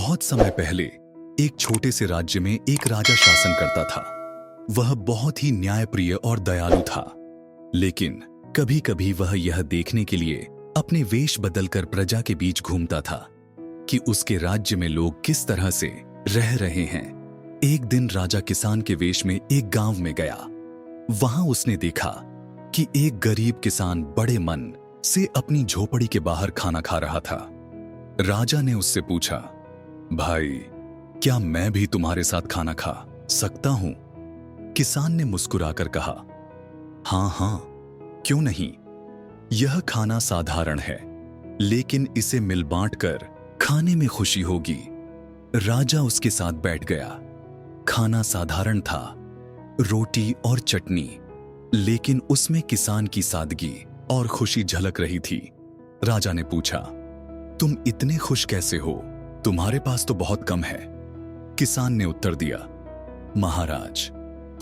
बहुत समय पहले एक छोटे से राज्य में एक राजा शासन करता था। वह बहुत ही न्यायप्रिय और दयालु था, लेकिन कभी-कभी वह यह देखने के लिए अपने वेश बदलकर प्रजा के बीच घूमता था कि उसके राज्य में लोग किस तरह से रह रहे हैं। एक दिन राजा किसान के वेश में एक गांव में गया। वहां उसने देखा कि एक गरीब किसान बड़े मन से अपनी झोपड़ी के बाहर खाना खा रहा था। राजा ने उससे पूछा, भाई, क्या मैं भी तुम्हारे साथ खाना खा सकता हूं? किसान ने मुस्कुराकर कहा, हाँ हाँ, क्यों नहीं। यह खाना साधारण है, लेकिन इसे मिल बांट कर खाने में खुशी होगी। राजा उसके साथ बैठ गया। खाना साधारण था, रोटी और चटनी, लेकिन उसमें किसान की सादगी और खुशी झलक रही थी। राजा ने पूछा, तुम इतने खुश कैसे हो? तुम्हारे पास तो बहुत कम है। किसान ने उत्तर दिया, महाराज,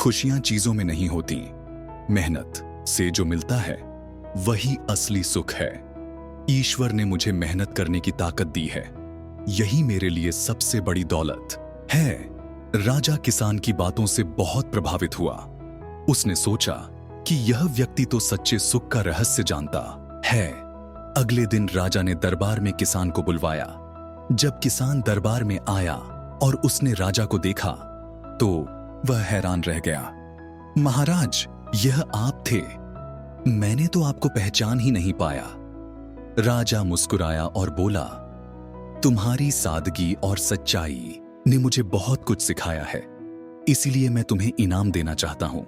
खुशियां चीजों में नहीं होती, मेहनत से जो मिलता है वही असली सुख है। ईश्वर ने मुझे मेहनत करने की ताकत दी है, यही मेरे लिए सबसे बड़ी दौलत है। राजा किसान की बातों से बहुत प्रभावित हुआ। उसने सोचा कि यह व्यक्ति तो सच्चे सुख का रहस्य जानता है। अगले दिन राजा ने दरबार में किसान को बुलवाया। जब किसान दरबार में आया और उसने राजा को देखा तो वह हैरान रह गया। महाराज, यह आप थे? मैंने तो आपको पहचान ही नहीं पाया। राजा मुस्कुराया और बोला, तुम्हारी सादगी और सच्चाई ने मुझे बहुत कुछ सिखाया है, इसीलिए मैं तुम्हें इनाम देना चाहता हूं।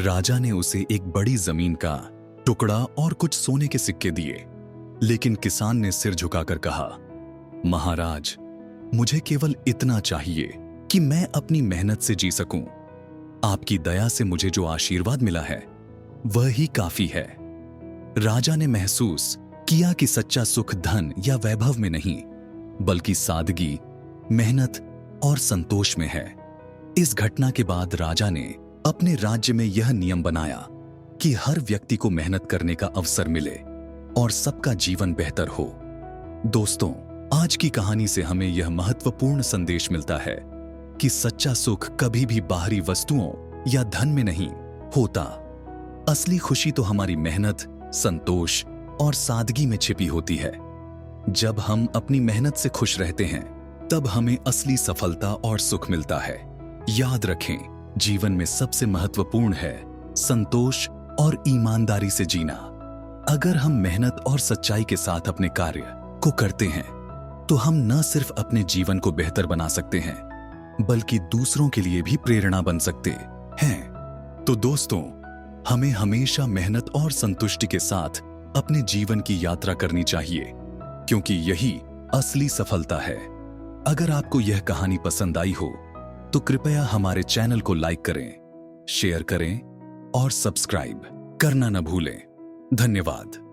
राजा ने उसे एक बड़ी जमीन का टुकड़ा और कुछ सोने के सिक्के दिए, लेकिन किसान ने सिर झुकाकर कहा, महाराज, मुझे केवल इतना चाहिए कि मैं अपनी मेहनत से जी सकूं। आपकी दया से मुझे जो आशीर्वाद मिला है वह ही काफी है। राजा ने महसूस किया कि सच्चा सुख धन या वैभव में नहीं, बल्कि सादगी, मेहनत और संतोष में है। इस घटना के बाद राजा ने अपने राज्य में यह नियम बनाया कि हर व्यक्ति को मेहनत करने का अवसर मिले और सबका जीवन बेहतर हो। दोस्तों, आज की कहानी से हमें यह महत्वपूर्ण संदेश मिलता है कि सच्चा सुख कभी भी बाहरी वस्तुओं या धन में नहीं होता। असली खुशी तो हमारी मेहनत, संतोष और सादगी में छिपी होती है। जब हम अपनी मेहनत से खुश रहते हैं, तब हमें असली सफलता और सुख मिलता है। याद रखें, जीवन में सबसे महत्वपूर्ण है संतोष और ईमानदारी से जीना। अगर हम मेहनत और सच्चाई के साथ अपने कार्य को करते हैं, तो हम न सिर्फ अपने जीवन को बेहतर बना सकते हैं, बल्कि दूसरों के लिए भी प्रेरणा बन सकते हैं। तो दोस्तों, हमें हमेशा मेहनत और संतुष्टि के साथ अपने जीवन की यात्रा करनी चाहिए, क्योंकि यही असली सफलता है। अगर आपको यह कहानी पसंद आई हो तो कृपया हमारे चैनल को लाइक करें, शेयर करें और सब्सक्राइब करना न भूलें। धन्यवाद।